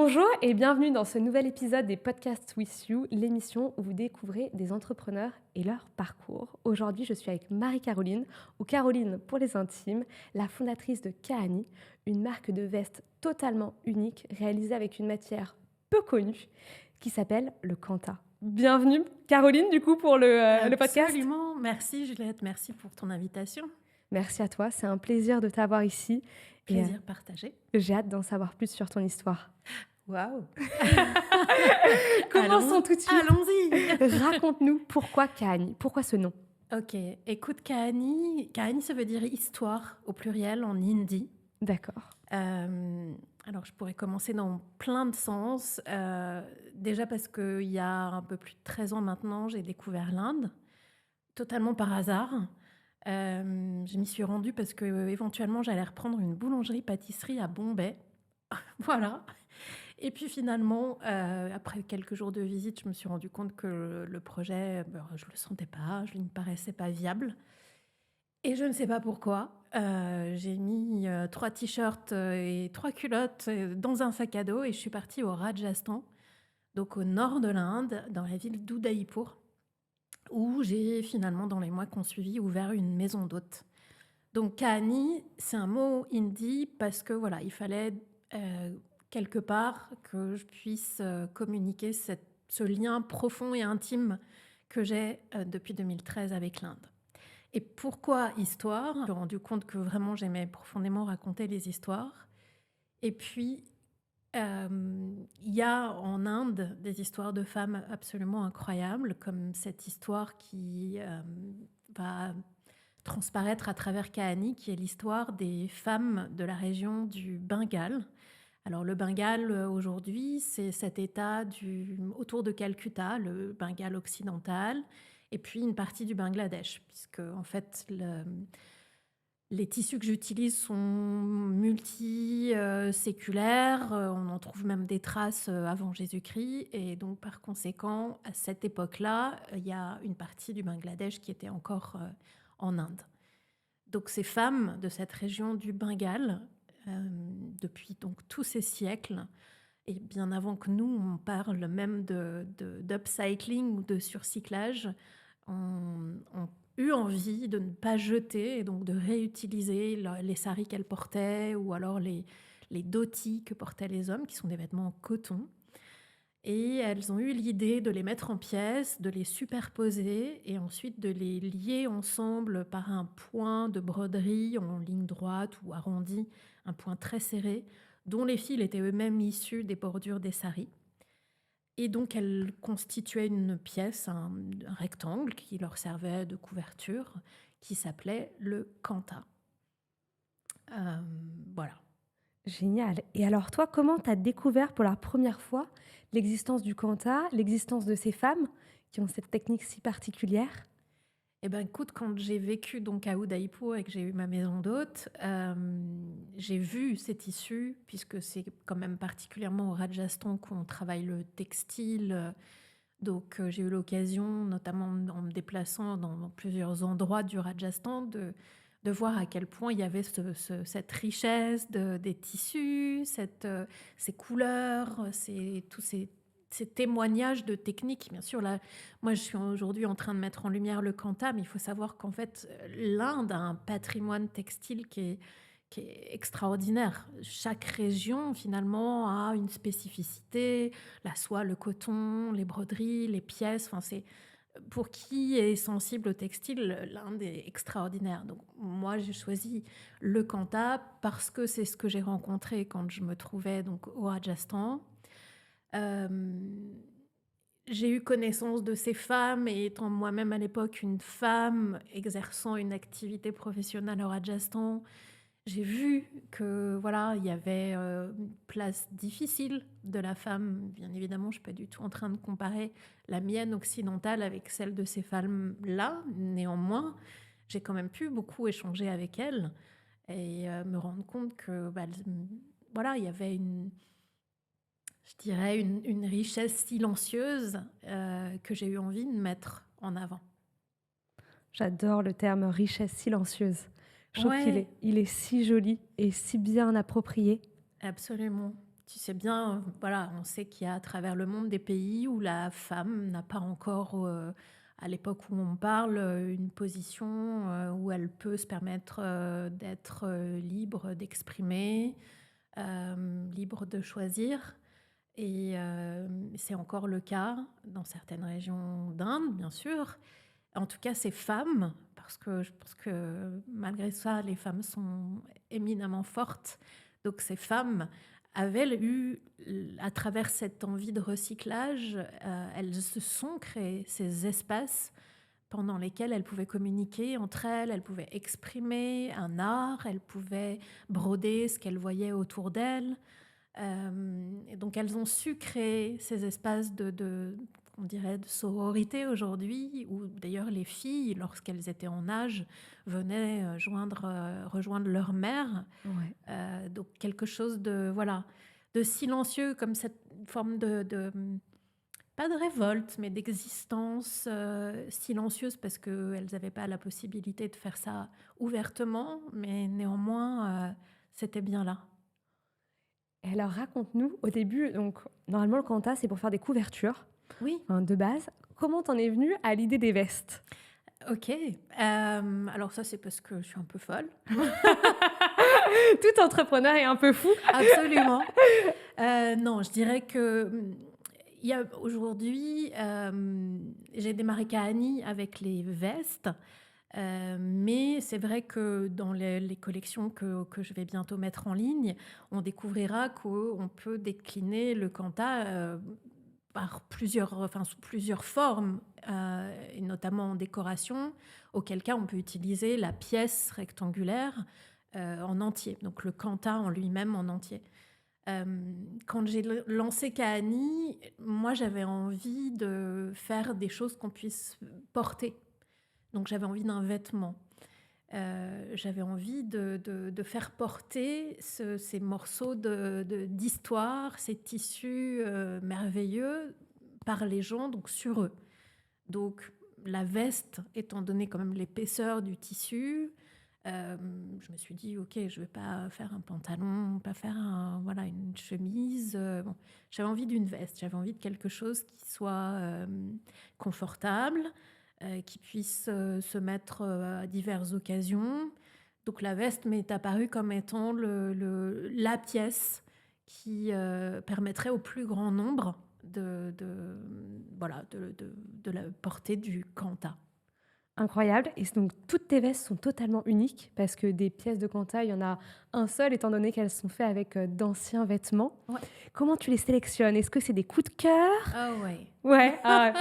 Bonjour et bienvenue dans ce nouvel épisode des Podcasts with You, l'émission où vous découvrez des entrepreneurs et leur parcours. Aujourd'hui, je suis avec Marie-Caroline, ou Caroline pour les intimes, la fondatrice de Kaani, une marque de veste totalement unique réalisée avec une matière peu connue qui s'appelle le Kanta. Bienvenue Caroline du coup pour le podcast. Absolument. Merci Juliette, merci pour ton invitation. Merci à toi, c'est un plaisir de t'avoir ici et Plaisir partagé. j'ai hâte d'en savoir plus sur ton histoire. Waouh. Commençons tout de suite. Allons-y. Raconte-nous pourquoi Kaani, pourquoi ce nom? Ok, écoute Kahani. Kahani, ça veut dire histoire au pluriel en hindi. D'accord. Alors je pourrais commencer dans plein de sens. Déjà parce qu'il y a un peu plus de 13 ans maintenant, j'ai découvert l'Inde, totalement par hasard. Je m'y suis rendue parce que éventuellement j'allais reprendre une boulangerie-pâtisserie à Bombay. Voilà. Et puis finalement, après quelques jours de visite, je me suis rendu compte que le projet, je le sentais pas, je ne me paraissait pas viable. Et je ne sais pas pourquoi, j'ai mis 3 t-shirts et 3 culottes dans un sac à dos et je suis partie au Rajasthan, donc au nord de l'Inde, dans la ville d'Udaipur, où j'ai finalement, dans les mois qui ont suivi, ouvert une maison d'hôtes. Donc Kahani, c'est un mot hindi parce que voilà, il fallait quelque part que je puisse communiquer ce lien profond et intime que j'ai depuis 2013 avec l'Inde. Et pourquoi histoire? Je me suis rendu compte que vraiment j'aimais profondément raconter les histoires. Et puis, il y a en Inde des histoires de femmes absolument incroyables, comme cette histoire qui va transparaître à travers Kahani, qui est l'histoire des femmes de la région du Bengale. Alors le Bengale, aujourd'hui, c'est cet état autour de Calcutta, le Bengale occidental, et puis une partie du Bangladesh, puisque en fait, les tissus que j'utilise sont multi-séculaires, on en trouve même des traces avant Jésus-Christ, et donc par conséquent, à cette époque-là, il y a une partie du Bangladesh qui était encore en Inde. Donc ces femmes de cette région du Bengale, depuis donc tous ces siècles, et bien avant que nous, on parle même d'upcycling ou de surcyclage, ont eu envie de ne pas jeter et donc de réutiliser les saris qu'elles portaient ou alors les dhotis que portaient les hommes, qui sont des vêtements en coton. Et elles ont eu l'idée de les mettre en pièces, de les superposer et ensuite de les lier ensemble par un point de broderie en ligne droite ou arrondi, un point très serré, dont les fils étaient eux-mêmes issus des bordures des saris. Et donc elles constituaient une pièce, un rectangle qui leur servait de couverture, qui s'appelait le kanta. Euh, voilà. Génial. Et alors toi, comment tu as découvert pour la première fois l'existence du Kanta, l'existence de ces femmes qui ont cette technique si particulière? Eh ben, écoute, quand j'ai vécu donc à Udaipur et que j'ai eu ma maison d'hôte, j'ai vu ces tissus, puisque c'est quand même particulièrement au Rajasthan qu'on travaille le textile. Donc, j'ai eu l'occasion, notamment en me déplaçant dans plusieurs endroits du Rajasthan, de voir à quel point il y avait cette richesse des tissus, ces couleurs, tous ces témoignages de technique. Bien sûr, là, moi, je suis aujourd'hui en train de mettre en lumière le Kanta, mais il faut savoir qu'en fait, l'Inde a un patrimoine textile qui est extraordinaire. Chaque région, finalement, a une spécificité, la soie, le coton, les broderies, les pièces. Enfin, pour qui est sensible au textile, l'Inde est extraordinaire. Donc, moi, j'ai choisi le Kanta parce que c'est ce que j'ai rencontré quand je me trouvais donc au Rajasthan. Euh, j'ai eu connaissance de ces femmes et étant moi-même à l'époque une femme exerçant une activité professionnelle au Rajasthan, j'ai vu que voilà, il y avait une place difficile de la femme. Bien évidemment, je suis pas du tout en train de comparer la mienne occidentale avec celle de ces femmes-là. Néanmoins, j'ai quand même pu beaucoup échanger avec elles et me rendre compte que voilà, il y avait je dirais une richesse silencieuse que j'ai eu envie de mettre en avant. J'adore le terme richesse silencieuse. Je trouve Ouais, il est si joli et si bien approprié. absolument. tu sais bien, voilà, on sait qu'il y a à travers le monde des pays où la femme n'a pas encore, à l'époque où on parle, une position où elle peut se permettre d'être libre d'exprimer, libre de choisir. Et c'est encore le cas dans certaines régions d'Inde, bien sûr. En tout cas, ces femmes, parce que je pense que malgré ça, les femmes sont éminemment fortes. Donc ces femmes avaient eu, à travers cette envie de recyclage, elles se sont créées ces espaces pendant lesquels elles pouvaient communiquer entre elles pouvaient exprimer un art, elles pouvaient broder ce qu'elles voyaient autour d'elles. Et donc elles ont su créer ces espaces on dirait, de sororité aujourd'hui, où d'ailleurs les filles, lorsqu'elles étaient en âge, venaient rejoindre leur mère. Ouais. Donc quelque chose de, voilà, de silencieux, comme cette forme pas de révolte, mais d'existence silencieuse, parce qu'elles n'avaient pas la possibilité de faire ça ouvertement, mais néanmoins, c'était bien là. Et alors raconte-nous, au début, donc normalement le kanta c'est pour faire des couvertures, Oui. enfin, de base. Comment t'en es venue à l'idée des vestes? OK. Alors ça, c'est parce que je suis un peu folle. Tout entrepreneur est un peu fou. Absolument. Non, je dirais que, il y a aujourd'hui, j'ai démarré Kahani avec les vestes, mais c'est vrai que dans les collections que je vais bientôt mettre en ligne, on découvrira qu'on peut décliner le kanta, par sous plusieurs formes, et notamment en décoration, auquel cas on peut utiliser la pièce rectangulaire en entier, donc le kanta en lui-même en entier. Quand j'ai lancé Kahani, moi j'avais envie de faire des choses qu'on puisse porter. Donc j'avais envie d'un vêtement. J'avais envie de faire porter ces morceaux d'histoire, ces tissus merveilleux par les gens, donc sur eux. Donc la veste, étant donné quand même l'épaisseur du tissu, je me suis dit, ok, je ne vais pas faire un pantalon, pas faire voilà, une chemise. Bon. J'avais envie d'une veste, j'avais envie de quelque chose qui soit confortable, qui puisse se mettre à diverses occasions. Donc la veste m'est apparue comme étant la pièce qui permettrait au plus grand nombre voilà, de la portée du kanta. Incroyable. Et donc toutes tes vestes sont totalement uniques parce que des pièces de kanta, il y en a un seul étant donné qu'elles sont faites avec d'anciens vêtements. Ouais. Comment tu les sélectionnes? Est-ce que c'est des coups de cœur? Ah ouais. Ouais. Ah,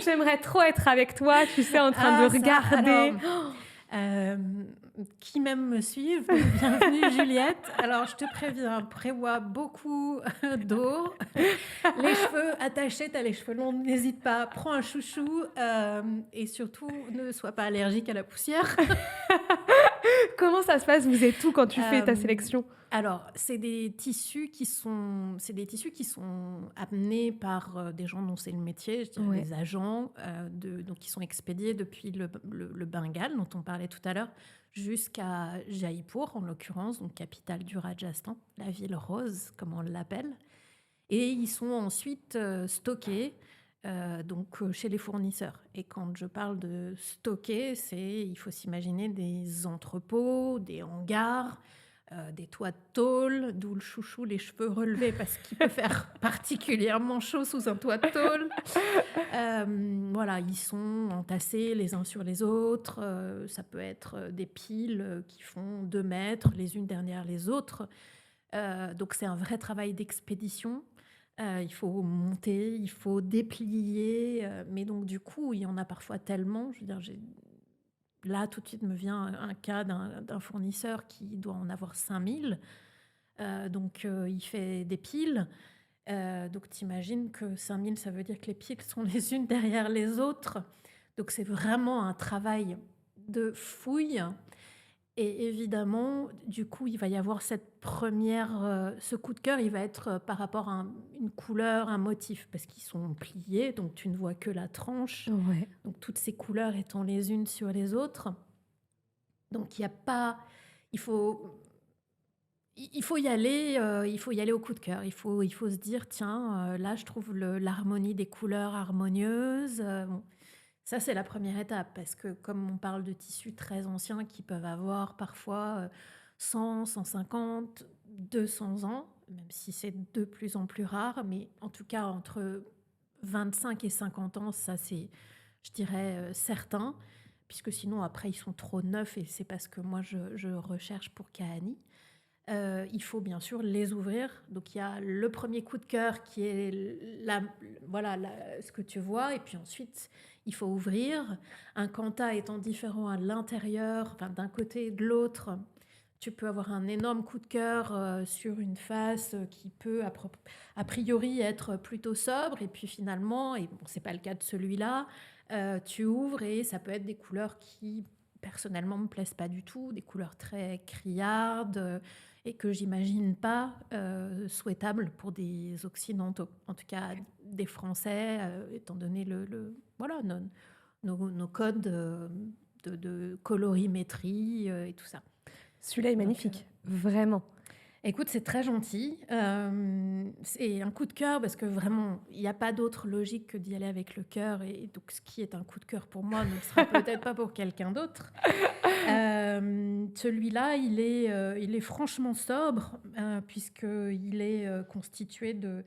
j'aimerais trop être avec toi, tu sais, en train de regarder. Alors, qui même me suivent, bienvenue Juliette. Alors je te préviens, prévois beaucoup d'eau. Les cheveux attachés, t'as les cheveux longs, n'hésite pas, prends un chouchou et surtout ne sois pas allergique à la poussière. Comment ça se passe? Vous êtes où quand tu fais ta Euh, sélection? Alors, c'est des tissus qui sont amenés par des gens dont c'est le métier, je dirais Ouais. des agents, donc qui sont expédiés depuis le Bengale, dont on parlait tout à l'heure, jusqu'à Jaipur, en l'occurrence, donc capitale du Rajasthan, la ville rose, comme on l'appelle. Et ils sont ensuite stockés chez les fournisseurs. Et quand je parle de stocker, il faut s'imaginer des entrepôts, des hangars, des toits de tôle, d'où le chouchou, les cheveux relevés, parce qu'il peut faire particulièrement chaud sous un toit de tôle. Voilà, ils sont entassés les uns sur les autres. Ça peut être des piles qui font 2 mètres, les unes derrière les autres. Donc c'est un vrai travail d'expédition. Il faut monter, il faut déplier, mais donc du coup, il y en a parfois tellement. Je veux dire, là, tout de suite me vient un cas d'un fournisseur qui doit en avoir 5000. Il fait des piles. Donc t'imagines que 5000, ça veut dire que les piles sont les unes derrière les autres. Donc c'est vraiment un travail de fouille. Et évidemment, du coup, il va y avoir ce coup de cœur, il va être par rapport à une couleur, un motif, parce qu'ils sont pliés, donc tu ne vois que la tranche, Ouais. donc toutes ces couleurs étant les unes sur les autres. Donc il y a pas, il faut il faut y aller au coup de cœur. Il faut se dire: «Tiens, là, je trouve l'harmonie des couleurs harmonieuse», bon, ça, c'est la première étape parce que comme on parle de tissus très anciens qui peuvent avoir parfois, 100-150, 200 ans, même si c'est de plus en plus rare, mais en tout cas entre 25 et 50 ans, ça c'est, je dirais, certain, puisque sinon après ils sont trop neufs et c'est pas ce que moi je recherche pour Kahani. Il faut bien sûr les ouvrir. Donc il y a le premier coup de cœur qui est voilà, ce que tu vois, et puis ensuite il faut ouvrir. Un kanta étant différent à l'intérieur, enfin, d'un côté et de l'autre, tu peux avoir un énorme coup de cœur sur une face qui peut a priori être plutôt sobre, et puis finalement, et bon, c'est pas le cas de celui-là, tu ouvres et ça peut être des couleurs qui personnellement me plaisent pas du tout, des couleurs très criardes, et que j'imagine pas souhaitables pour des Occidentaux, en tout cas des Français, étant donné voilà, nos codes de colorimétrie et tout ça. Celui-là est Donc, magnifique, vraiment. écoute, c'est très gentil. C'est un coup de cœur parce que vraiment, il n'y a pas d'autre logique que d'y aller avec le cœur. Et donc, ce qui est un coup de cœur pour moi ne le sera peut-être pas pour quelqu'un d'autre. Celui-là, il est franchement sobre, puisqu'il est constitué de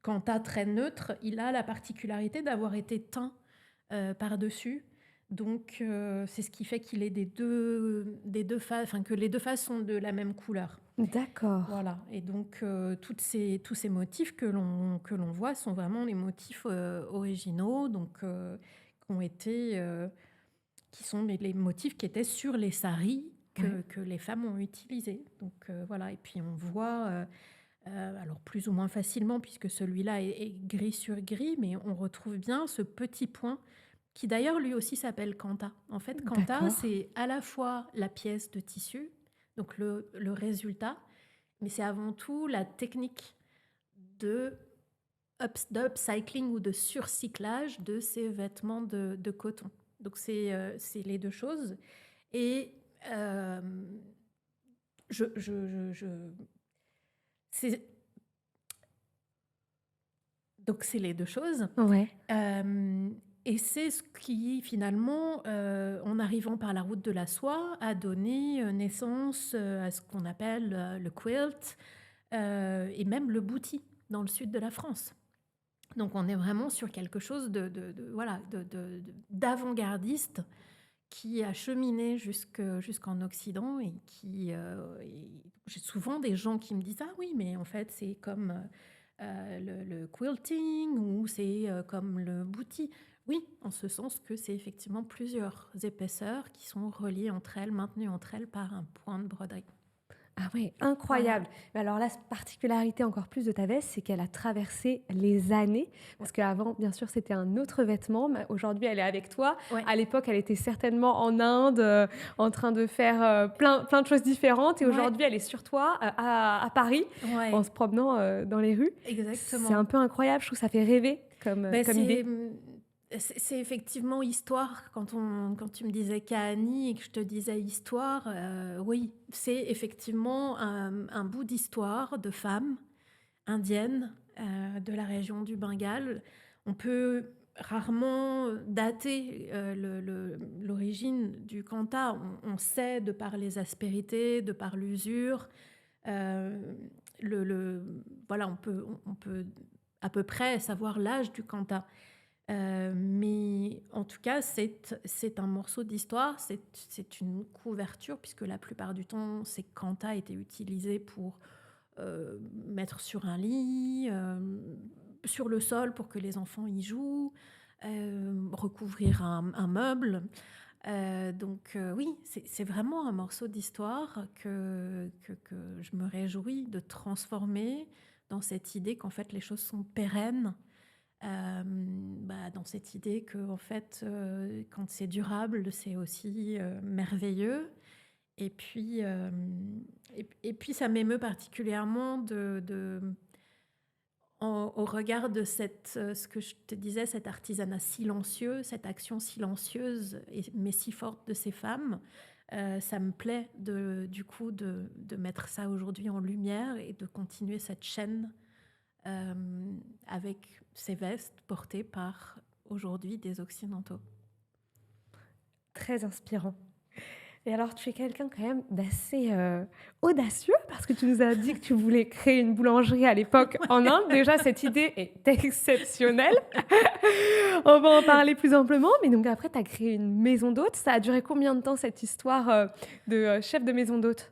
kanta très neutre. Il a la particularité d'avoir été teint par-dessus. Donc, c'est ce qui fait qu'il est des deux faces, enfin, que les deux faces sont de la même couleur. D'accord. Voilà. Et donc, tous ces motifs que l'on voit sont vraiment les motifs originaux, donc, qui sont les motifs qui étaient sur les saris Ouais. que les femmes ont utilisés. Donc, voilà. Et puis, on voit, alors plus ou moins facilement, puisque celui-là est gris sur gris, mais on retrouve bien ce petit point qui d'ailleurs lui aussi s'appelle kanta. En fait, kanta, D'accord. c'est à la fois la pièce de tissu, donc le résultat, mais c'est avant tout la technique de d'upcycling ou de surcyclage de ces vêtements de coton. Donc c'est les deux choses. Et euh, c'est donc c'est les deux choses. Ouais. Euh, et c'est ce qui, finalement, en arrivant par la route de la soie, a donné naissance à ce qu'on appelle le quilt, et même le bouti dans le sud de la France. Donc on est vraiment sur quelque chose voilà, d'avant-gardiste qui a cheminé jusqu'en Occident, et j'ai souvent des gens qui me disent: ah oui, mais en fait c'est comme le quilting, ou c'est comme le bouti. Oui, en ce sens que c'est effectivement plusieurs épaisseurs qui sont reliées entre elles, maintenues entre elles par un point de broderie. Ah ouais, Voilà. incroyable. Mais alors la particularité encore plus de ta veste, c'est qu'elle a traversé les années. Ouais. Parce qu'avant, bien sûr, c'était un autre vêtement. Mais aujourd'hui, elle est avec toi. Ouais. À l'époque, elle était certainement en Inde, en train de faire plein de choses différentes. Et Ouais. aujourd'hui, elle est sur toi, à Paris, en Ouais. se promenant dans les rues. C'est un Exactement. peu incroyable. Je trouve que ça fait rêver Ben, comme idée. c'est effectivement histoire. Quand tu me disais Kahani et que je te disais histoire, oui, c'est effectivement un bout d'histoire de femmes indiennes de la région du Bengale. On peut rarement dater l'origine du kanta. On sait de par les aspérités, de par l'usure. euh, voilà, on peut à peu près savoir l'âge du kanta. Mais en tout cas, c'est un morceau d'histoire, c'est une couverture, puisque la plupart du temps, ces cantas étaient utilisés pour mettre sur un lit, sur le sol pour que les enfants y jouent, recouvrir un meuble. Donc, oui, c'est vraiment un morceau d'histoire que je me réjouis de transformer dans cette idée qu'en fait les choses sont pérennes, dans cette idée que, en fait, quand c'est durable, c'est aussi merveilleux. Et puis, et puis ça m'émeut particulièrement au regard de ce que je te disais, cet artisanat silencieux, cette action silencieuse, mais si forte de ces femmes. Ça me plaît du coup de mettre ça aujourd'hui en lumière et de continuer cette chaîne euh, avec ces vestes portées par aujourd'hui des Occidentaux. Très inspirant. Et alors, tu es quelqu'un quand même d'assez audacieux parce que tu nous as dit que tu voulais créer une boulangerie à l'époque en Inde. Déjà, cette idée est exceptionnelle. On va en parler plus amplement. Mais donc après, tu as créé une maison d'hôtes. Ça a duré combien de temps cette histoire de chef de maison d'hôtes?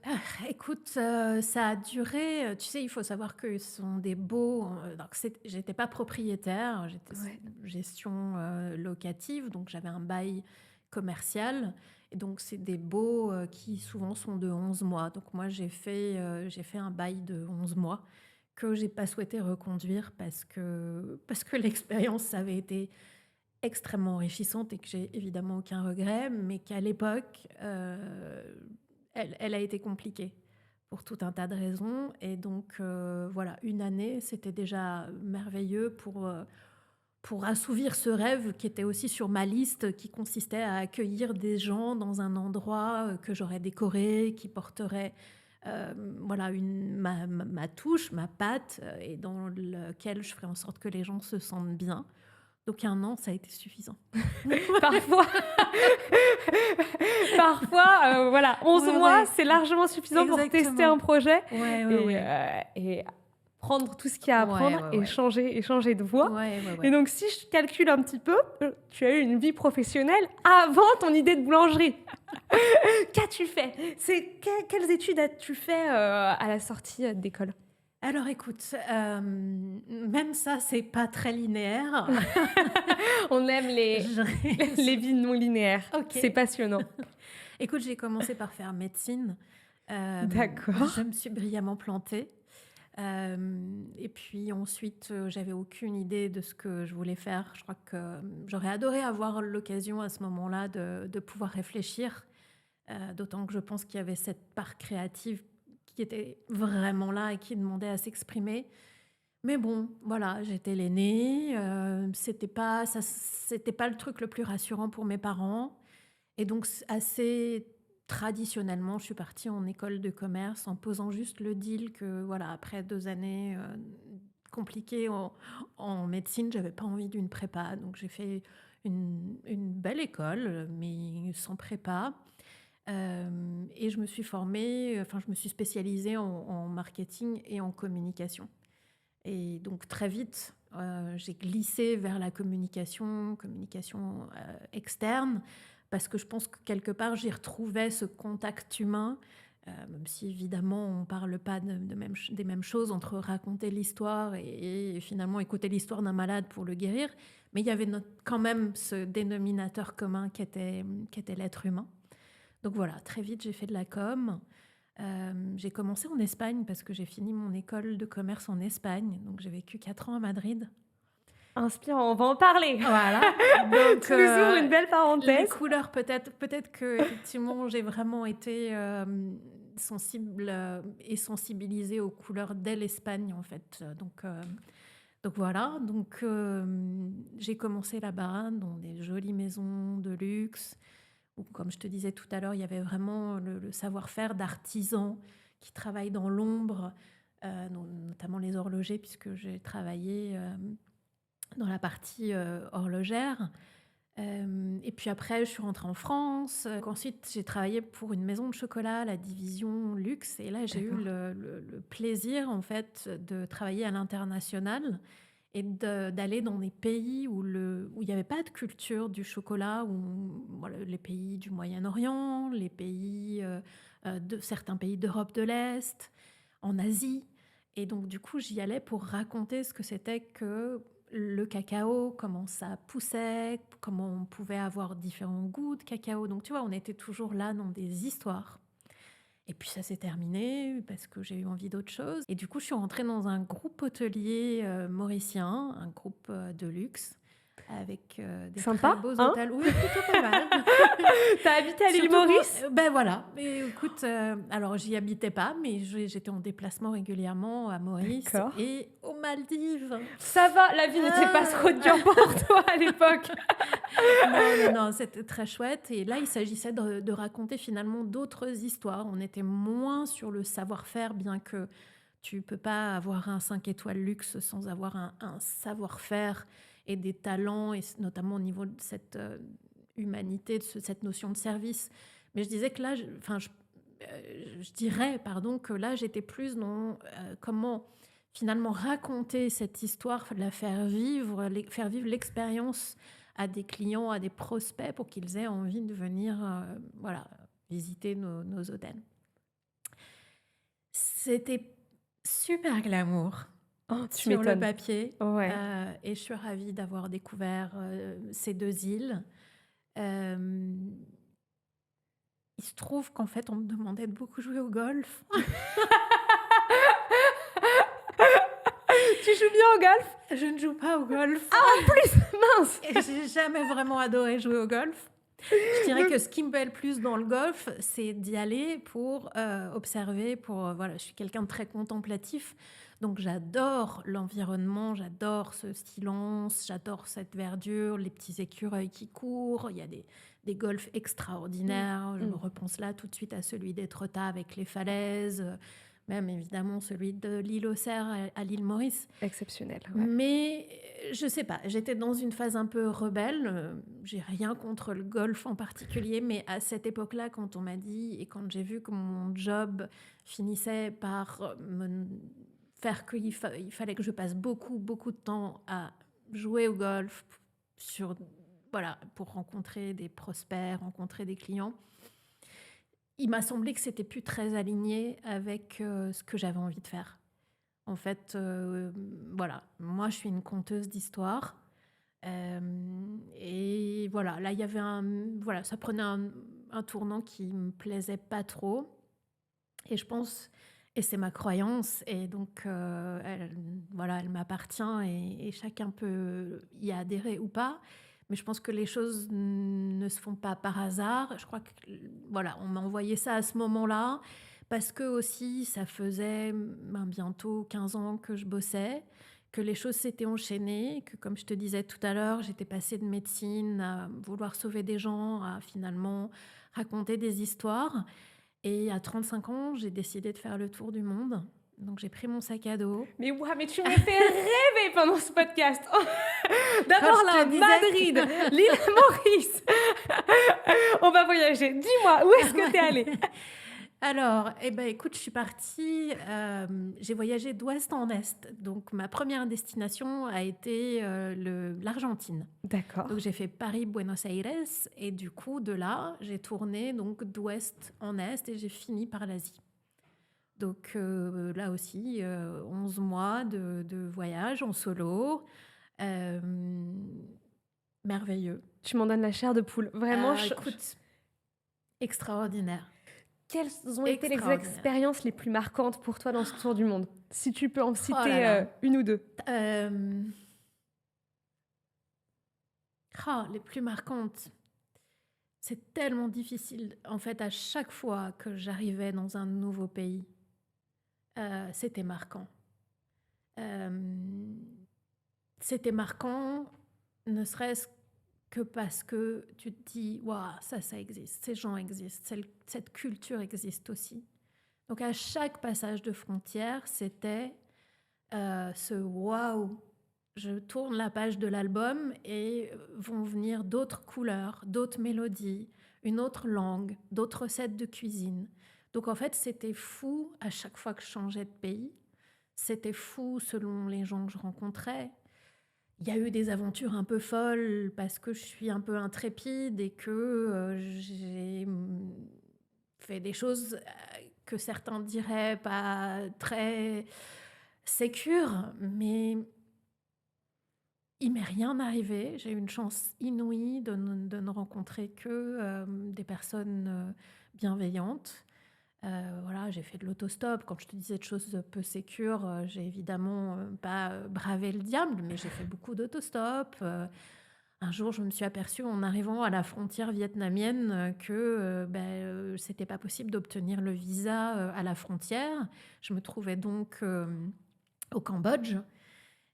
Écoute, ça a duré. Tu sais, il faut savoir que ce sont des baux. Donc j'étais pas propriétaire, j'étais Ouais. gestion locative, donc j'avais un bail commercial. Et donc, c'est des baux qui souvent sont de 11 mois. Donc, moi, j'ai fait un bail de 11 mois que j'ai pas souhaité reconduire parce que l'expérience avait été extrêmement enrichissante et que j'ai évidemment aucun regret, mais qu'à l'époque, elle a été compliquée pour tout un tas de raisons. Et donc, voilà, une année, c'était déjà merveilleux pour assouvir ce rêve qui était aussi sur ma liste, qui consistait à accueillir des gens dans un endroit que j'aurais décoré, qui porterait voilà, ma touche, ma patte, et dans lequel je ferais en sorte que les gens se sentent bien. Donc 1 an, ça a été suffisant. Parfois, parfois voilà, 11 Ouais, mois, ouais. c'est largement suffisant pour tester Exactement. un projet Ouais, ouais, et, ouais. et prendre tout ce qu'il y a à Ouais, prendre ouais, et ouais. changer de voie. Ouais, ouais, Et ouais. donc, si je calcule un petit peu, tu as eu une vie professionnelle avant ton idée de boulangerie. Qu'as-tu fait? Quelles études as-tu fait à la sortie d'école? Alors écoute, même ça, c'est pas très linéaire. On aime Je- les vies non linéaires. Ok. C'est passionnant. Écoute, j'ai commencé par faire médecine. D'accord. Je me suis brillamment plantée. Et puis ensuite, j'avais aucune idée de ce que je voulais faire. Je crois que j'aurais adoré avoir l'occasion à ce moment-là de pouvoir réfléchir, d'autant que je pense qu'il y avait cette part créative qui était vraiment là et qui demandait à s'exprimer. Mais bon, voilà, j'étais l'aînée, c'était pas le truc le plus rassurant pour mes parents. Et donc, assez traditionnellement, je suis partie en école de commerce en posant juste le deal que, voilà, après 2 années compliquées en médecine, j'avais pas envie d'une prépa. Donc, j'ai fait une belle école, mais sans prépa. Et je me suis formée, enfin, je me suis spécialisée en marketing et en communication. Et donc, très vite, j'ai glissé vers la communication externe, parce que je pense que quelque part, j'y retrouvais ce contact humain, même si évidemment, on ne parle pas des mêmes choses entre raconter l'histoire et finalement écouter l'histoire d'un malade pour le guérir. Mais il y avait quand même ce dénominateur commun qui était l'être humain. Donc voilà, très vite, j'ai fait de la com. J'ai commencé en Espagne parce que j'ai fini mon école de commerce en Espagne. Donc j'ai vécu 4 ans à Madrid. Inspirant, on va en parler. Voilà. Donc, Toujours une belle les parenthèse. couleurs, peut-être que effectivement, j'ai vraiment été sensible et sensibilisée aux couleurs dès l'Espagne, en fait. Donc voilà. Donc j'ai commencé là-bas, dans des jolies maisons de luxe, où, comme je te disais tout à l'heure, il y avait vraiment le savoir-faire d'artisans qui travaillent dans l'ombre, notamment les horlogers, puisque j'ai travaillé dans la partie horlogère. Et puis après, je suis rentrée en France. Ensuite, j'ai travaillé pour une maison de chocolat, la division luxe. Et là, j'ai eu D'accord. le plaisir, en fait, de travailler à l'international et d'aller dans des pays où il n'y avait pas de culture du chocolat, voilà, les pays du Moyen-Orient, les pays de certains pays d'Europe de l'Est, en Asie. Et donc, du coup, j'y allais pour raconter ce que c'était que le cacao, comment ça poussait, comment on pouvait avoir différents goûts de cacao. Donc, tu vois, on était toujours là dans des histoires. Et puis ça s'est terminé parce que j'ai eu envie d'autre chose. Et du coup, je suis rentrée dans un groupe hôtelier mauricien, un groupe de luxe, avec des Sympa, très beaux hein? hôtels. Oui, plutôt pas mal. T'as habité à l'île Surtout Maurice? ben voilà. Mais écoute, alors j'y habitais pas, mais j'étais en déplacement régulièrement à Maurice D'accord. et aux Maldives. Ça va, la vie n'était pas trop dure pour toi à l'époque. Non, non, non, c'était très chouette. Et là, il s'agissait de raconter finalement d'autres histoires. On était moins sur le savoir-faire, bien que tu peux pas avoir un 5 étoiles luxe sans avoir un savoir-faire et des talents, et notamment au niveau de cette humanité, de cette notion de service. Mais je disais que là, je dirais, pardon, que là, j'étais plus dans comment finalement raconter cette histoire, la faire vivre l'expérience à des clients, à des prospects pour qu'ils aient envie de venir voilà, visiter nos hôtels. C'était super glamour Oh, tu sur le m'étonnes. papier Ouais. et je suis ravie d'avoir découvert ces deux îles. Euh, il se trouve qu'en fait, on me demandait de beaucoup jouer au golf. Tu joues bien au golf? Je ne joue pas au golf. En plus, mince! Et j'ai jamais vraiment adoré jouer au golf. Je dirais que ce qui me plaît le plus dans le golf, c'est d'y aller pour observer, voilà, je suis quelqu'un de très contemplatif, donc j'adore l'environnement, j'adore ce silence, j'adore cette verdure, les petits écureuils qui courent, il y a des golfs extraordinaires, je me repense là tout de suite à celui d'Étretat avec les falaises, même évidemment celui de l'île aux Cerfs à l'île Maurice. Exceptionnel, ouais. Mais je sais pas, j'étais dans une phase un peu rebelle. J'ai rien contre le golf en particulier, mais à cette époque-là, quand on m'a dit et quand j'ai vu que mon job finissait par me faire qu'il fallait que je passe beaucoup, beaucoup de temps à jouer au golf voilà, pour rencontrer des prospects, rencontrer des clients, il m'a semblé que c'était plus très aligné avec ce que j'avais envie de faire. En fait, voilà, moi je suis une conteuse d'histoire. Et voilà, là il y avait voilà, ça prenait un tournant qui me plaisait pas trop. Et je pense, et c'est ma croyance, et donc voilà, elle m'appartient et chacun peut y adhérer ou pas. Mais je pense que les choses ne se font pas par hasard. Je crois que voilà, on m'a envoyé ça à ce moment-là parce que aussi ça faisait bientôt 15 ans que je bossais, que les choses s'étaient enchaînées, que comme je te disais tout à l'heure, j'étais passée de médecine à vouloir sauver des gens, à finalement raconter des histoires. Et à 35 ans, j'ai décidé de faire le tour du monde. Donc j'ai pris mon sac à dos. Mais ouais, mais tu me fais rêver pendant ce podcast. D'abord Quand je là, te disais Madrid, l'île Maurice. On va voyager. Dis-moi, où est-ce que t'es allée? Alors, écoute, je suis partie, j'ai voyagé d'ouest en est. Donc ma première destination a été l'Argentine. D'accord. Donc j'ai fait Paris-Buenos Aires et du coup de là, j'ai tourné donc d'ouest en est et j'ai fini par l'Asie. Donc là aussi, 11 mois de voyage en solo. Euh, merveilleux. Tu m'en donnes la chair de poule. Vraiment, Écoute, extraordinaire. quelles ont été les expériences les plus marquantes pour toi dans ce tour du monde? Si tu peux en citer une ou deux. Les plus marquantes. C'est tellement difficile. En fait, à chaque fois que j'arrivais dans un nouveau pays, c'était marquant. C'était marquant, ne serait-ce que parce que tu te dis, waouh, ça existe, ces gens existent, cette culture existe aussi. Donc à chaque passage de frontière, c'était ce waouh. Je tourne la page de l'album et vont venir d'autres couleurs, d'autres mélodies, une autre langue, d'autres recettes de cuisine. Donc en fait, c'était fou à chaque fois que je changeais de pays. C'était fou selon les gens que je rencontrais. Il y a eu des aventures un peu folles parce que je suis un peu intrépide et que j'ai fait des choses que certains diraient pas très sécures, mais il m'est rien arrivé. J'ai eu une chance inouïe de ne rencontrer que des personnes bienveillantes. Voilà, j'ai fait de l'autostop. Quand je te disais de choses peu sécures, j'ai évidemment pas bravé le diable, mais j'ai fait beaucoup d'autostop. Un jour, je me suis aperçue en arrivant à la frontière vietnamienne que c'était pas possible d'obtenir le visa à la frontière. Je me trouvais donc au Cambodge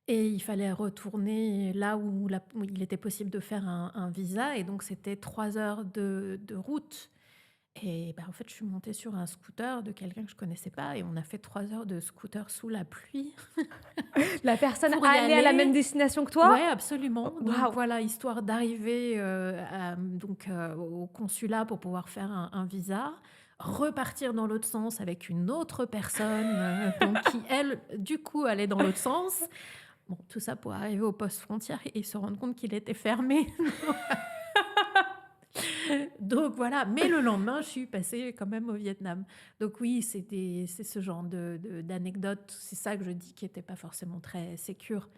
et il fallait retourner là où il était possible de faire un visa. Et donc, c'était 3 heures de route. Et en fait, je suis montée sur un scooter de quelqu'un que je connaissais pas et on a fait 3 heures de scooter sous la pluie La personne pour y allait à la même aller. destination que Ouais, toi? absolument. Donc Waouh! voilà, histoire d'arriver au consulat pour pouvoir faire un visa, repartir dans l'autre sens avec une autre personne donc qui, elle, du coup, allait dans l'autre sens. Bon, tout ça pour arriver au poste frontière et se rendre compte qu'il était fermé. Donc voilà, mais le lendemain, je suis passée quand même au Vietnam. Donc oui, c'est ce genre d'anecdote. C'est ça que je dis qui n'était pas forcément très sécure.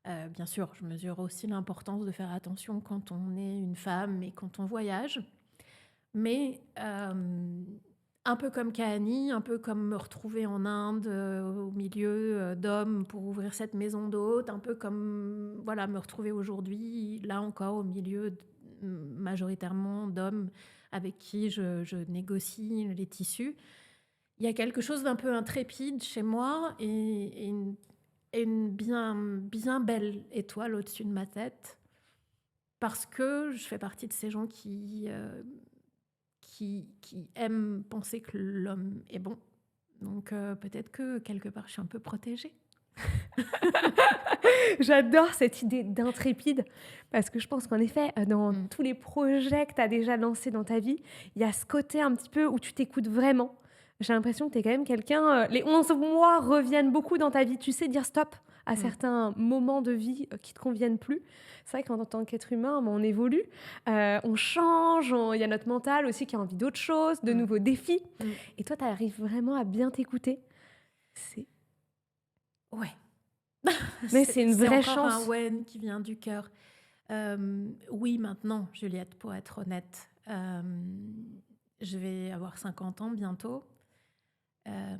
Bien sûr, je mesure aussi l'importance de faire attention quand on est une femme et quand on voyage. Mais un peu comme Kahani, un peu comme me retrouver en Inde au milieu d'hommes pour ouvrir cette maison d'hôtes, un peu comme voilà, me retrouver aujourd'hui, là encore, au milieu majoritairement d'hommes avec qui je négocie les tissus. Il y a quelque chose d'un peu intrépide chez moi et une bien belle étoile au-dessus de ma tête parce que je fais partie de ces gens qui aiment penser que l'homme est bon. Donc peut-être que quelque part, je suis un peu protégée. J'adore cette idée d'intrépide parce que je pense qu'en effet, dans Mm. tous les projets que tu as déjà lancés dans ta vie, il y a ce côté un petit peu où tu t'écoutes vraiment. J'ai l'impression que tu es quand même quelqu'un, les 11 mois reviennent beaucoup dans ta vie. Tu sais dire stop à Mm. certains moments de vie qui te conviennent plus. C'est vrai qu'en tant qu'être humain, on évolue, on change, il y a notre mental aussi qui a envie d'autres choses, de Mm. nouveaux défis. Mm. Et toi, tu arrives vraiment à bien t'écouter. C'est... Ouais. Mais c'est une C'est vraie encore un chance. ouais qui vient du cœur. Oui, maintenant, Juliette, pour être honnête, je vais avoir 50 ans bientôt. Euh,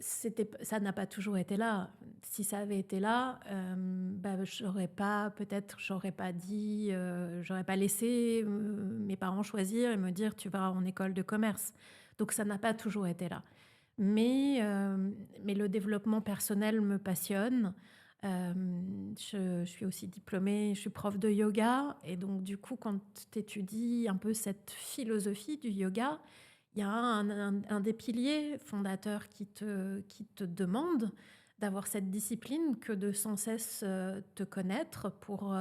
Ça n'a pas toujours été là. Si ça avait été là, j'aurais pas dit, j'aurais pas laissé mes parents choisir et me dire tu vas en école de commerce. Donc ça n'a pas toujours été là. Mais le développement personnel me passionne. Euh, je suis aussi diplômée, je suis prof de yoga et donc du coup quand tu étudies un peu cette philosophie du yoga, il y a un des piliers fondateurs qui te demande d'avoir cette discipline que de sans cesse te connaître pour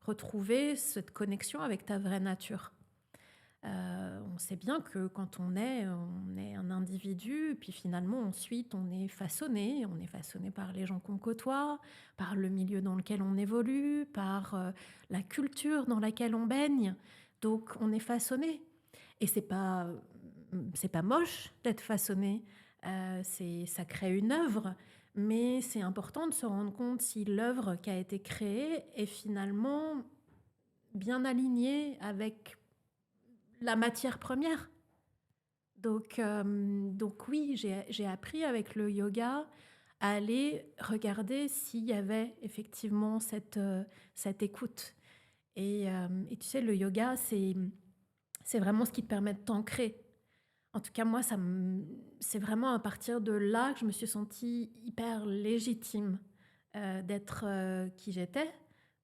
retrouver cette connexion avec ta vraie nature. On sait bien que quand on est un individu, puis finalement ensuite on est façonné par les gens qu'on côtoie, par le milieu dans lequel on évolue, par la culture dans laquelle on baigne. Donc on est façonné. Et c'est pas moche d'être façonné. Ça crée une œuvre, mais c'est important de se rendre compte si l'œuvre qui a été créée est finalement bien alignée avec la matière première. Donc oui, j'ai appris avec le yoga à aller regarder s'il y avait effectivement cette écoute. Et tu sais, le yoga, c'est vraiment ce qui te permet de t'ancrer. En tout cas, moi, c'est vraiment à partir de là que je me suis sentie hyper légitime d'être qui j'étais,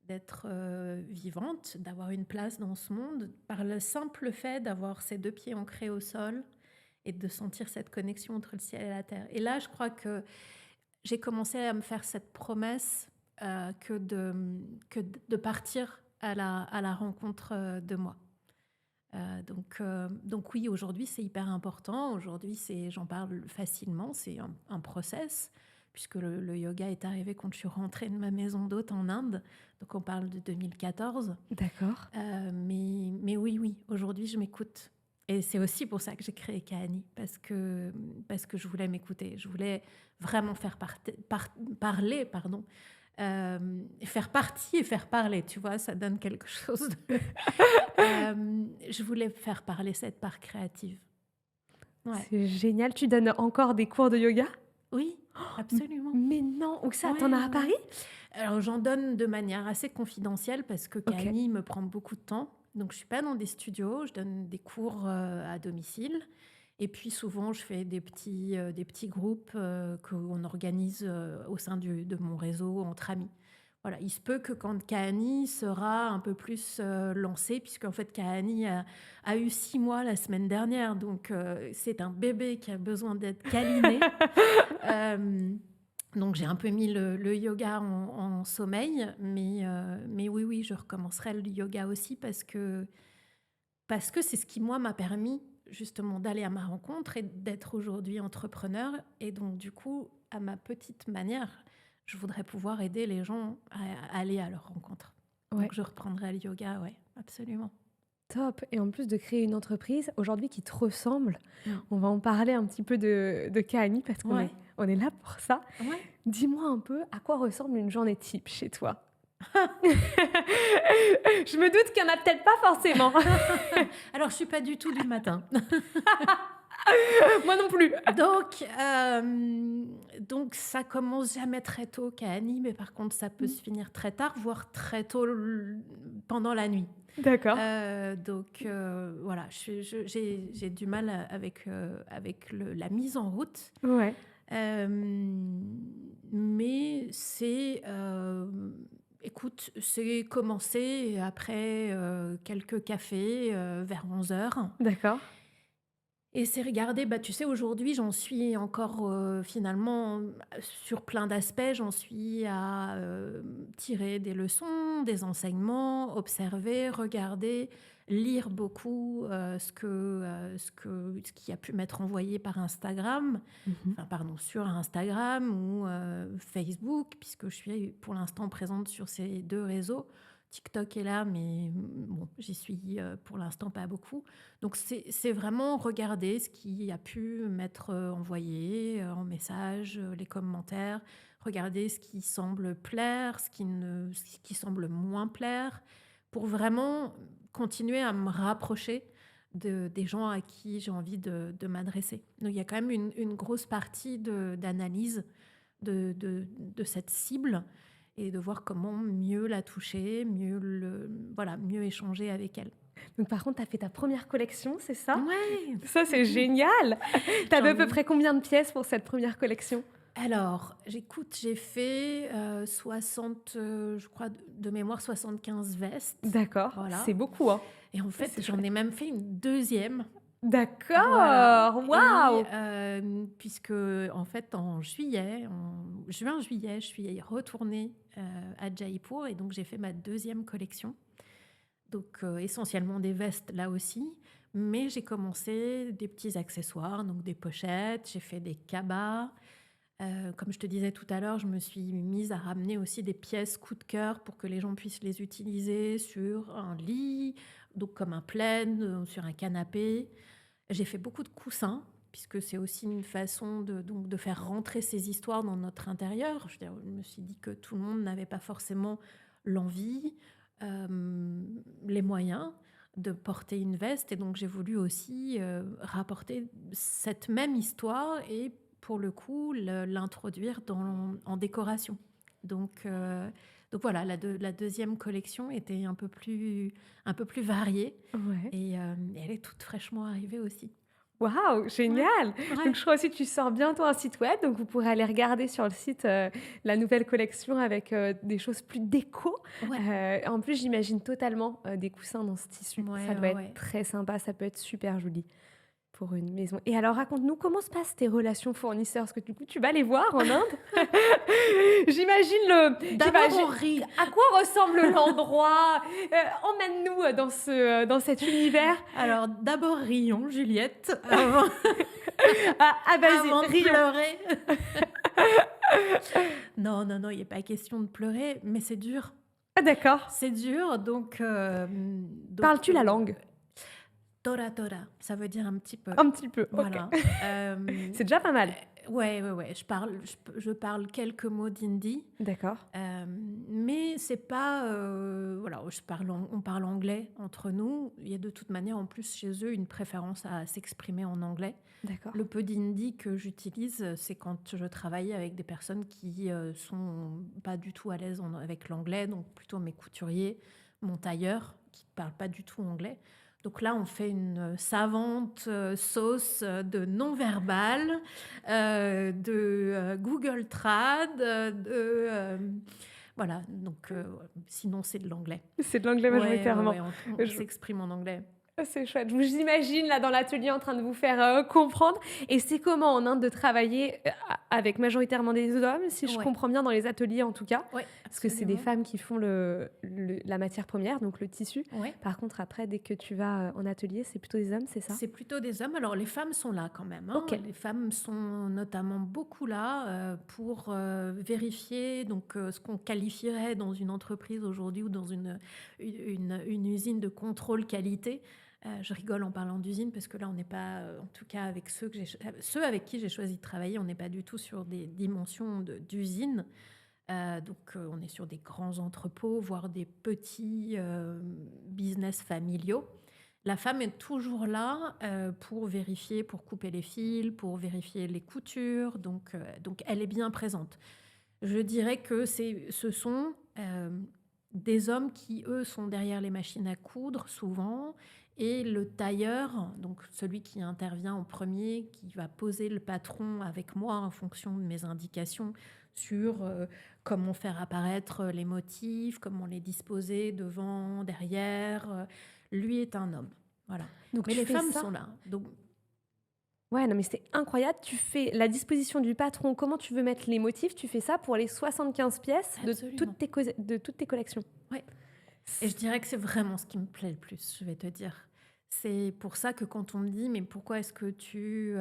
d'être vivante, d'avoir une place dans ce monde, par le simple fait d'avoir ces 2 pieds ancrés au sol et de sentir cette connexion entre le ciel et la terre. Et là, je crois que j'ai commencé à me faire cette promesse que de partir à la rencontre de moi. Donc oui, aujourd'hui, c'est hyper important. Aujourd'hui, j'en parle facilement. C'est un process, puisque le yoga est arrivé quand je suis rentrée de ma maison d'hôte en Inde. Donc on parle de 2014. D'accord. Mais oui, aujourd'hui, je m'écoute. Et c'est aussi pour ça que j'ai créé Kahani, parce que je voulais m'écouter. Je voulais vraiment parler, pardon. Faire partie et faire parler, tu vois, ça donne quelque chose de... je voulais faire parler cette part créative. Ouais. C'est génial. Tu donnes encore des cours de yoga? Oui, absolument. Mais non, où ça? Ouais, T'en as à ouais. Paris? Alors, j'en donne de manière assez confidentielle parce que Ok. Kaani me prend beaucoup de temps. Donc, je suis pas dans des studios, je donne des cours à domicile. Et puis, souvent, je fais des petits groupes qu'on organise au sein de mon réseau entre amis. Voilà, il se peut que quand Kaani sera un peu plus lancé, puisqu'en fait, Kaani a eu 6 mois la semaine dernière. Donc, c'est un bébé qui a besoin d'être câliné. Euh, donc j'ai un peu mis le yoga en sommeil, mais oui, oui, je recommencerai le yoga aussi parce que c'est ce qui, moi, m'a permis justement d'aller à ma rencontre et d'être aujourd'hui entrepreneur. Et donc, du coup, à ma petite manière, je voudrais pouvoir aider les gens à aller à leur rencontre. Ouais, Donc, je reprendrai le yoga, ouais, absolument. top. Et en plus de créer une entreprise aujourd'hui qui te ressemble, Mm. on va en parler un petit peu de Kaani parce qu'on Ouais, est, on est là pour ça. ouais. Dis-moi un peu à quoi ressemble une journée type chez toi. Je me doute qu'il n'y en a peut-être pas forcément. Alors, je suis pas du tout du matin. Moi non plus. Donc, ça commence jamais très tôt qu'à Annie, mais par contre, ça peut se finir très tard, voire très tôt pendant la nuit. D'accord. Voilà, j'ai du mal avec la mise en route. Ouais. Euh, mais écoute, c'est commencé après quelques cafés vers 11 heures. D'accord. Et c'est regarder, bah, tu sais, aujourd'hui, j'en suis encore finalement sur plein d'aspects, j'en suis à tirer des leçons, des enseignements, observer, regarder, lire beaucoup ce qui a pu m'être envoyé par Instagram, Mhm. enfin, pardon, sur Instagram ou Facebook, puisque je suis pour l'instant présente sur ces deux réseaux. TikTok est là, mais bon, j'y suis pour l'instant pas beaucoup. Donc, c'est vraiment regarder ce qui a pu m'être envoyé en message, les commentaires, regarder ce qui semble plaire, ce qui semble moins plaire, pour vraiment continuer à me rapprocher des gens à qui j'ai envie de m'adresser. Donc, il y a quand même une grosse partie d'analyse de cette cible et de voir comment mieux la toucher, mieux échanger avec elle. Donc par contre, tu as fait ta première collection, c'est ça? Ouais. Ça, c'est génial. Tu avais à peu J'en- près combien de pièces pour cette première collection? Alors, j'ai fait 60, je crois, de mémoire 75 vestes. D'accord. Voilà. C'est beaucoup, hein. Et en fait, C'est j'en chouette. ai même fait une deuxième. Voilà. D'accord. Waouh. Puisque, en fait, en juin-juillet, je suis retournée à Jaipur et donc j'ai fait ma deuxième collection. Donc, essentiellement des vestes là aussi. Mais j'ai commencé des petits accessoires, donc des pochettes, j'ai fait des cabas. Comme je te disais tout à l'heure, je me suis mise à ramener aussi des pièces coup de cœur pour que les gens puissent les utiliser sur un lit, donc comme un plaid, sur un canapé. J'ai fait beaucoup de coussins, puisque c'est aussi une façon donc de faire rentrer ces histoires dans notre intérieur. Je me suis dit que tout le monde n'avait pas forcément l'envie, les moyens de porter une veste. Et donc, j'ai voulu aussi rapporter cette même histoire et, pour le coup, l'introduire en décoration. Donc voilà, la deuxième collection était un peu plus variée Ouais. et elle est toute fraîchement arrivée aussi. Waouh, Ouais, génial. ouais, Donc je crois aussi que tu sors bientôt un site web, donc vous pourrez aller regarder sur le site la nouvelle collection avec des choses plus déco. ouais, En plus, j'imagine totalement des coussins dans ce tissu. ouais, Ça doit être ouais. très sympa, ça peut être super joli pour une maison. Et alors, raconte-nous comment se passent tes relations fournisseurs, parce que du coup, tu vas les voir en Inde. D'abord, j'imagine- on rit. À quoi ressemble l'endroit? Emmène-nous dans cet univers. Alors, d'abord, rions, Juliette, avant, Vas-y, avant de rions. pleurer. Non, non, non, il n'est pas question de pleurer, mais c'est dur. Ah, d'accord. C'est dur, donc... Parles-tu la langue? Tora, tora, ça veut dire un petit peu. Un petit peu, ok. Voilà. C'est déjà pas mal. Ouais. Je parle quelques mots d'hindi, D'accord, mais c'est pas, voilà, on parle anglais entre nous. Il y a de toute manière, en plus, chez eux, une préférence à s'exprimer en anglais. d'accord. Le peu d'hindi que j'utilise, c'est quand je travaille avec des personnes qui, sont pas du tout à l'aise avec l'anglais, donc plutôt mes couturiers, mon tailleur, qui ne parle pas du tout anglais. Donc là, on fait une savante sauce de non-verbal, Google Trad, voilà. Donc, sinon, c'est de l'anglais. C'est de l'anglais majoritairement. Ouais, on Je s'exprime en anglais. C'est chouette. Je vous imagine là dans l'atelier en train de vous faire, comprendre et c'est comment en Inde de travailler, avec majoritairement des hommes, si je Ouais, comprends bien dans les ateliers en tout cas? ouais, Parce que c'est des absolument. femmes qui font la matière première, donc le tissu. Ouais. Par contre après dès que tu vas, en atelier, c'est plutôt des hommes, c'est ça? C'est plutôt des hommes. Alors les femmes sont là quand même, hein. OK. Les femmes sont notamment beaucoup là, pour, vérifier donc, ce qu'on qualifierait dans une entreprise aujourd'hui ou dans une usine de contrôle qualité. Je rigole en parlant d'usine parce que là on n'est pas, en tout cas avec ceux avec qui j'ai choisi de travailler, on n'est pas du tout sur des dimensions d'usine. Donc, on est sur des grands entrepôts, voire des petits, business familiaux. La femme est toujours là, pour vérifier, pour couper les fils, pour vérifier les coutures, donc elle est bien présente. Je dirais que ce sont, des hommes qui, eux, sont derrière les machines à coudre souvent et le tailleur, donc celui qui intervient en premier, qui va poser le patron avec moi en fonction de mes indications sur, comment faire apparaître les motifs, comment les disposer devant, derrière, lui est un homme, voilà. Donc Mais tu les fais femmes ça sont là, donc ouais, non mais c'est incroyable. Tu fais la disposition du patron, comment tu veux mettre les motifs, tu fais ça pour les 75 pièces absolument, de toutes tes collections? ouais. Et je dirais que c'est vraiment ce qui me plaît le plus, je vais te dire. C'est pour ça que quand on me dit: «Mais pourquoi est-ce que tu,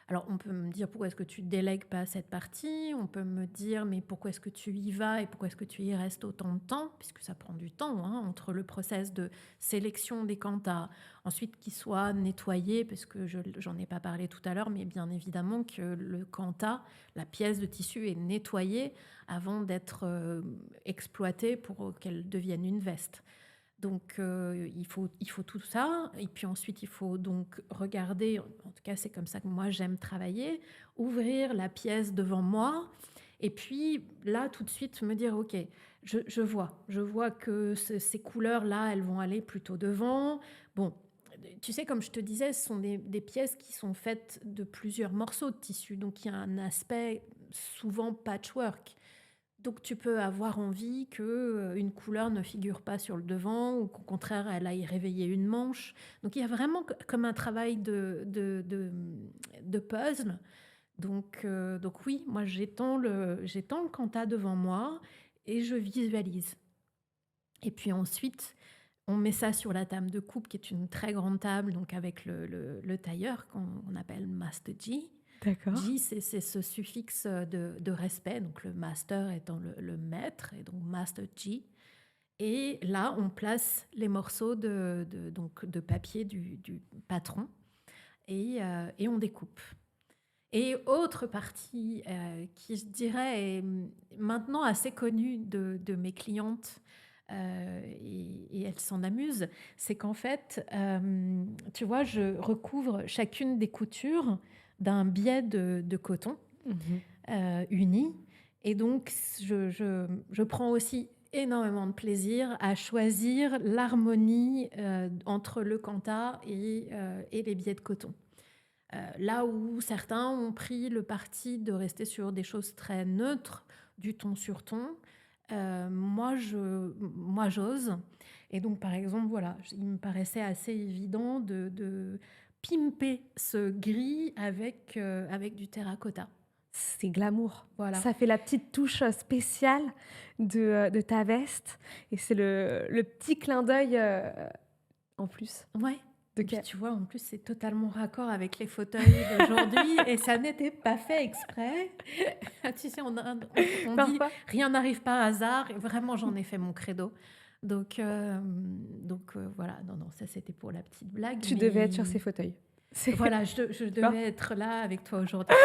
alors on peut me dire: «Pourquoi est-ce que tu délègues pas cette partie?» On peut me dire: «Mais pourquoi est-ce que tu y vas et pourquoi est-ce que tu y restes autant de temps?» puisque ça prend du temps, hein, entre le process de sélection des kantas, ensuite qu'ils soient nettoyés, parce que j'en ai pas parlé tout à l'heure, mais bien évidemment que le kanta, la pièce de tissu est nettoyée avant d'être, exploitée pour, qu'elle devienne une veste. Donc, il faut tout ça et puis ensuite il faut donc regarder, en tout cas c'est comme ça que moi j'aime travailler, ouvrir la pièce devant moi et puis là tout de suite me dire: «OK, je vois que ces couleurs-là, elles vont aller plutôt devant». Bon, tu sais, comme je te disais, ce sont des pièces qui sont faites de plusieurs morceaux de tissu, donc il y a un aspect souvent patchwork. Donc tu peux avoir envie que, une couleur ne figure pas sur le devant ou qu'au contraire elle aille réveiller une manche. Donc il y a vraiment comme un travail de puzzle. Donc oui, moi j'étends le kanta devant moi et je visualise. Et puis ensuite, on met ça sur la table de coupe qui est une très grande table, donc avec le tailleur qu'on appelle Master G. D'accord. Ji, c'est ce suffixe de respect, donc le master étant le maître, et donc master Ji. Et là, on place les morceaux donc de papier du patron et on découpe. Et autre partie qui, je dirais, est maintenant assez connue de mes clientes, et elles s'en amusent, c'est qu'en fait, tu vois, je recouvre chacune des coutures d'un biais de coton Mmh. uni. Et donc, je prends aussi énormément de plaisir à choisir l'harmonie entre le kanta et les biais de coton. Là où certains ont pris le parti de rester sur des choses très neutres, du ton sur ton, moi j'ose. Et donc, par exemple, voilà, il me paraissait assez évident de pimper ce gris avec du terracotta. C'est glamour. Voilà. Ça fait la petite touche, spéciale de ta veste et c'est le petit clin d'œil, en plus. Ouais. De Et puis que tu vois, en plus, c'est totalement raccord avec les fauteuils d'aujourd'hui et ça n'était pas fait exprès. Tu sais, on dit parfois, rien n'arrive par hasard et vraiment, j'en ai fait mon credo. Donc, voilà, non, non, ça c'était pour la petite blague, tu devais être sur ces fauteuils. C'est Voilà, je d'accord. devais être là avec toi aujourd'hui,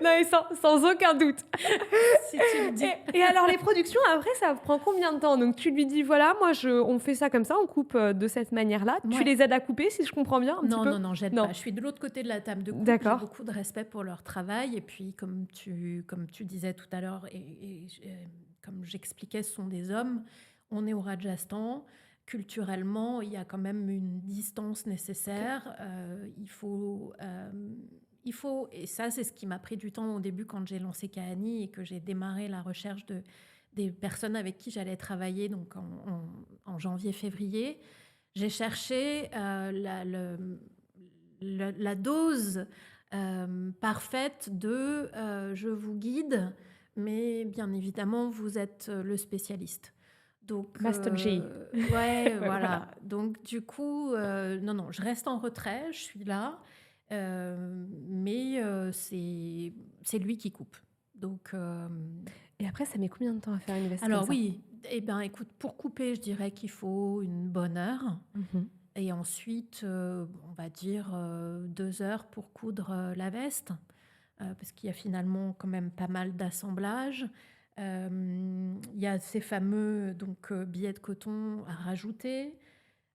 Non, mais sans aucun doute. si tu le dis. Et alors les productions, après, ça prend combien de temps? Donc tu lui dis: «Voilà, moi on fait ça comme ça, on coupe, de cette manière-là». Tu Ouais. les aides à couper, si je comprends bien, un petit Non, peu? non, non, j'aide pas. Non? Je suis de l'autre côté de la table de coupe. J'ai D'accord. beaucoup de respect pour leur travail et puis comme tu disais tout à l'heure comme j'expliquais, ce sont des hommes. On est au Rajasthan. Culturellement, il y a quand même une distance OK. nécessaire. Il faut et ça, c'est ce qui m'a pris du temps au début quand j'ai lancé Kahani et que j'ai démarré la recherche des personnes avec qui j'allais travailler donc en janvier-février. J'ai cherché, la dose, parfaite de, je vous guide, mais bien évidemment, vous êtes, le spécialiste. Donc, Master J. ouais, Ouais, voilà. voilà. Donc du coup, non, non, je reste en retrait, je suis là, mais c'est lui qui coupe. Donc, Et après, ça met combien de temps à faire une veste comme alors ça? oui, eh ben, écoute, pour couper, je dirais qu'il faut une bonne heure. Mmh. Et ensuite, on va dire, 2 heures pour coudre, la veste, parce qu'il y a finalement quand même pas mal d'assemblage. Il y a ces fameux donc, billets de coton à rajouter,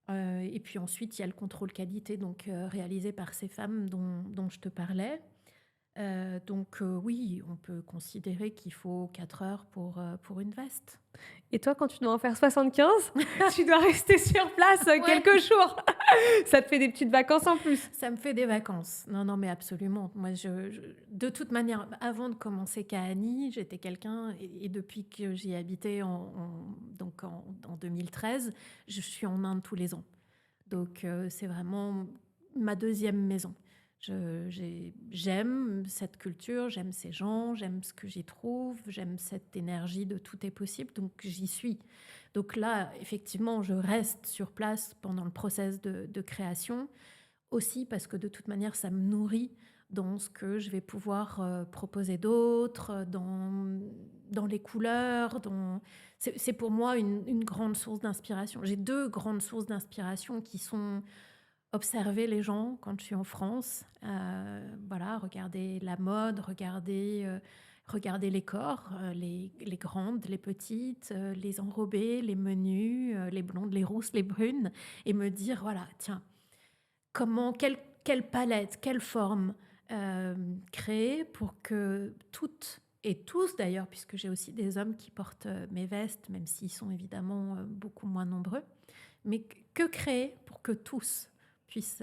et puis ensuite il y a le contrôle qualité donc, réalisé par ces femmes dont je te parlais. Donc, oui, on peut considérer qu'il faut 4 heures pour une veste. Et toi, quand tu dois en faire 75, tu dois rester sur place, Ouais. quelques jours. Ça te fait des petites vacances en plus. Ça me fait des vacances. Non, non, mais absolument. Moi, de toute manière, avant de commencer Kahani, j'étais quelqu'un, et depuis que j'y ai habité donc en 2013, je suis en Inde tous les ans. Donc, c'est vraiment ma deuxième maison. J'aime cette culture, j'aime ces gens, j'aime ce que j'y trouve, j'aime cette énergie de tout est possible, donc j'y suis. Donc là, effectivement, je reste sur place pendant le process de création, aussi parce que de toute manière, ça me nourrit dans ce que je vais pouvoir proposer d'autres, dans les couleurs. C'est pour moi une grande source d'inspiration. J'ai deux grandes sources d'inspiration qui sont observer les gens quand je suis en France. Voilà, regarder la mode, regarder les corps, les grandes, les petites, les enrobées, les menues, les blondes, les rousses, les brunes, et me dire, voilà, tiens, quelle palette, quelle forme créer pour que toutes et tous d'ailleurs, puisque j'ai aussi des hommes qui portent mes vestes, même s'ils sont évidemment beaucoup moins nombreux, mais que créer pour que tous puissent,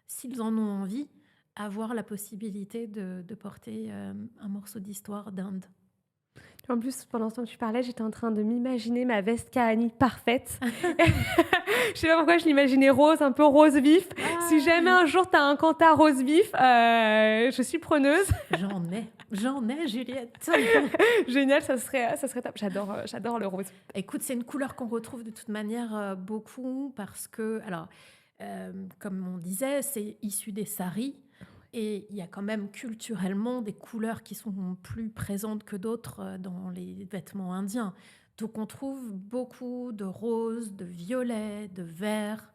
s'ils en ont envie, avoir la possibilité de porter un morceau d'histoire d'Inde. En plus, pendant ce temps que tu parlais, j'étais en train de m'imaginer ma veste Kahani parfaite. Je sais pas pourquoi je l'imaginais rose, un peu rose vif. Si jamais Ah, un jour tu as un Quentin rose vif, je suis preneuse. j'en ai, Juliette. Génial, ça serait top. J'adore le rose. Écoute, c'est une couleur qu'on retrouve de toute manière beaucoup parce que, alors, comme on disait, c'est issu des saris et il y a quand même culturellement des couleurs qui sont plus présentes que d'autres dans les vêtements indiens. Donc on trouve beaucoup de rose, de violet, de vert.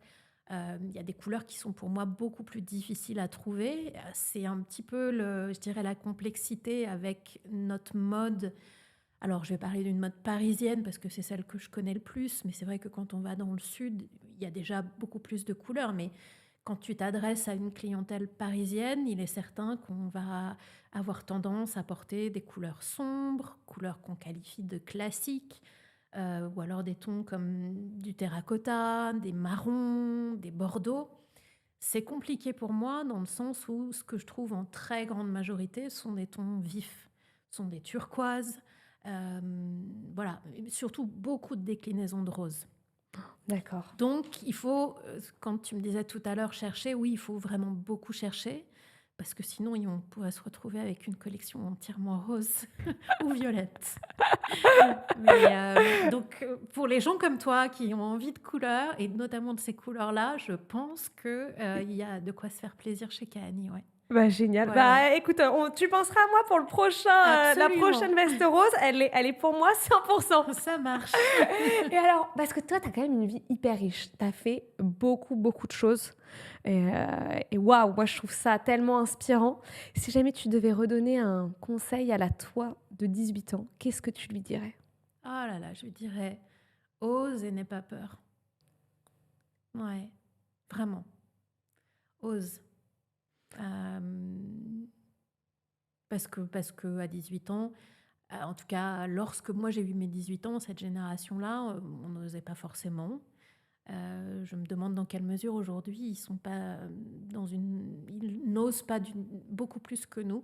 Il y a des couleurs qui sont pour moi beaucoup plus difficiles à trouver. C'est un petit peu, je dirais, la complexité avec notre mode. Alors, je vais parler d'une mode parisienne parce que c'est celle que je connais le plus, mais c'est vrai que quand on va dans le sud, il y a déjà beaucoup plus de couleurs. Mais quand tu t'adresses à une clientèle parisienne, il est certain qu'on va avoir tendance à porter des couleurs sombres, couleurs qu'on qualifie de classiques, ou alors des tons comme du terracotta, des marrons, des bordeaux. C'est compliqué pour moi dans le sens où ce que je trouve en très grande majorité sont des tons vifs, sont des turquoises, euh, voilà, et surtout beaucoup de déclinaisons de rose. D'accord. Donc il faut, quand tu me disais tout à l'heure chercher, oui, il faut vraiment beaucoup chercher, parce que sinon on pourrait se retrouver avec une collection entièrement rose ou violette. Mais donc, pour les gens comme toi qui ont envie de couleurs, et notamment de ces couleurs-là, je pense qu'il y a de quoi se faire plaisir chez Kahani, ouais. Bah, génial. Ouais, ouais. Bah, écoute, tu penseras à moi pour la Absolument. prochaine veste rose. Elle est pour moi 100%. Ça marche. Et alors, parce que toi, tu as quand même une vie hyper riche. Tu as fait beaucoup, beaucoup de choses. Et waouh, moi, je trouve ça tellement inspirant. Si jamais tu devais redonner un conseil à la toi de 18 ans, qu'est-ce que tu lui dirais? Oh là là, je dirais: «Ose et n'aie pas peur». Ouais, vraiment, ose. Hem, parce qu'à 18 ans, en tout cas, lorsque moi j'ai eu mes 18 ans, cette génération-là, on n'osait pas forcément. Je me demande dans quelle mesure aujourd'hui ils sont pas, ils n'osent pas beaucoup plus que nous.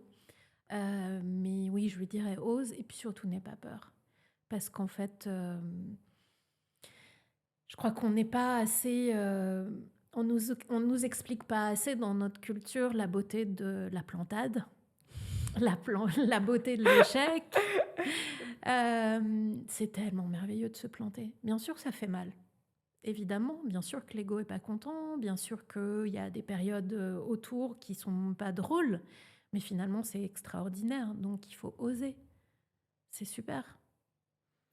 Mais oui, je lui dirais: «Ose et puis surtout n'aie pas peur». Parce qu'en fait, je crois qu'on n'est pas assez, on nous explique pas assez dans notre culture la beauté de la plantade, la beauté de l'échec. C'est tellement merveilleux de se planter. Bien sûr, ça fait mal. Évidemment, bien sûr que l'ego est pas content, bien sûr qu'il y a des périodes, autour qui sont pas drôles, mais finalement c'est extraordinaire, donc il faut oser. C'est super.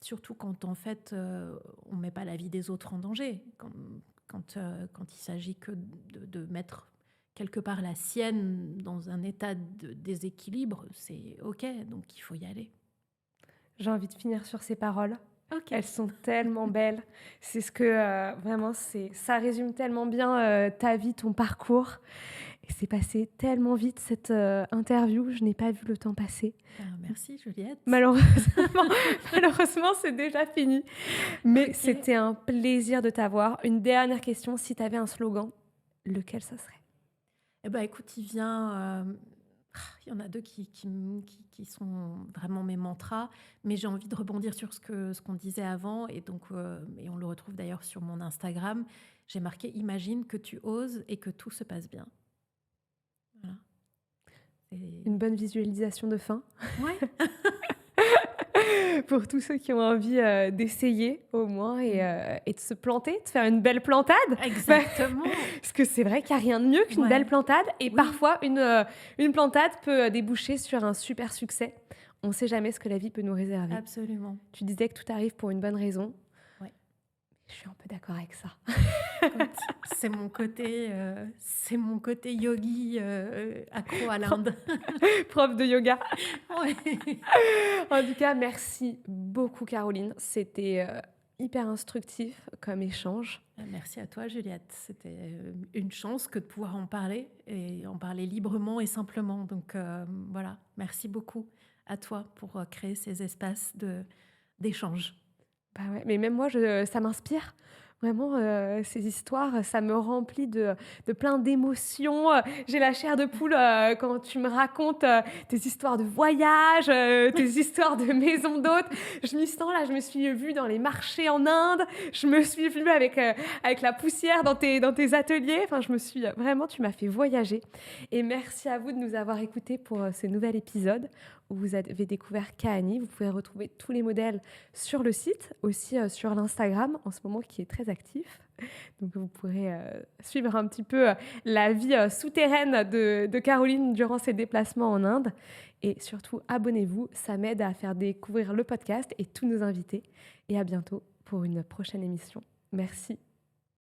Surtout quand en fait, on met pas la vie des autres en danger. Quand il s'agit que de mettre quelque part la sienne dans un état de déséquilibre, c'est OK, donc il faut y aller. J'ai envie de finir sur ces paroles. OK. Elles sont tellement belles. C'est ce que vraiment, ça résume tellement bien ta vie, ton parcours. Et c'est passé tellement vite cette interview. Je n'ai pas vu le temps passer. Merci Juliette. Malheureusement, malheureusement, c'est déjà fini. Mais OK. c'était un plaisir de t'avoir. Une dernière question, si tu avais un slogan, lequel ça serait? Eh ben, écoute, il y en a 2 qui sont vraiment mes mantras, mais j'ai envie de rebondir sur ce qu'on disait avant et donc et on le retrouve d'ailleurs sur mon Instagram. J'ai marqué: «Imagine que tu oses et que tout se passe bien». Voilà, c'est Une bonne visualisation de fin. ouais. Pour tous ceux qui ont envie d'essayer au moins Mmh. et de se planter, de faire une belle plantade. Bah, Exactement. parce que c'est vrai qu'il n'y a rien de mieux qu'une belle Ouais. plantade. Et Oui, parfois, une plantade peut déboucher sur un super succès. On ne sait jamais ce que la vie peut nous réserver. absolument. Tu disais que tout arrive pour une bonne raison. Ouais. Je suis un peu d'accord avec ça. Écoute, c'est mon côté yogi, accro à l'Inde. Prof de yoga. Ouais. En tout cas, merci beaucoup Caroline. C'était hyper instructif comme échange. Merci à toi, Juliette. C'était une chance que de pouvoir en parler et en parler librement et simplement. Donc voilà, merci beaucoup à toi pour créer ces espaces d'échange. Bah ouais, mais même moi, ça m'inspire. Vraiment, ces histoires, ça me remplit de plein d'émotions. J'ai la chair de poule quand tu me racontes tes histoires de voyage, tes histoires de maison d'hôtes. Je m'y sens là, je me suis vue dans les marchés en Inde. Je me suis vue avec la poussière dans tes ateliers. Enfin, vraiment, tu m'as fait voyager. Et merci à vous de nous avoir écoutés pour ce nouvel épisode où vous avez découvert Kahani. Vous pouvez retrouver tous les modèles sur le site, aussi sur l'Instagram en ce moment qui est très actif. Donc vous pourrez suivre un petit peu la vie souterraine de Caroline durant ses déplacements en Inde. Et surtout, abonnez-vous, ça m'aide à faire découvrir le podcast et tous nos invités. Et à bientôt pour une prochaine émission. Merci.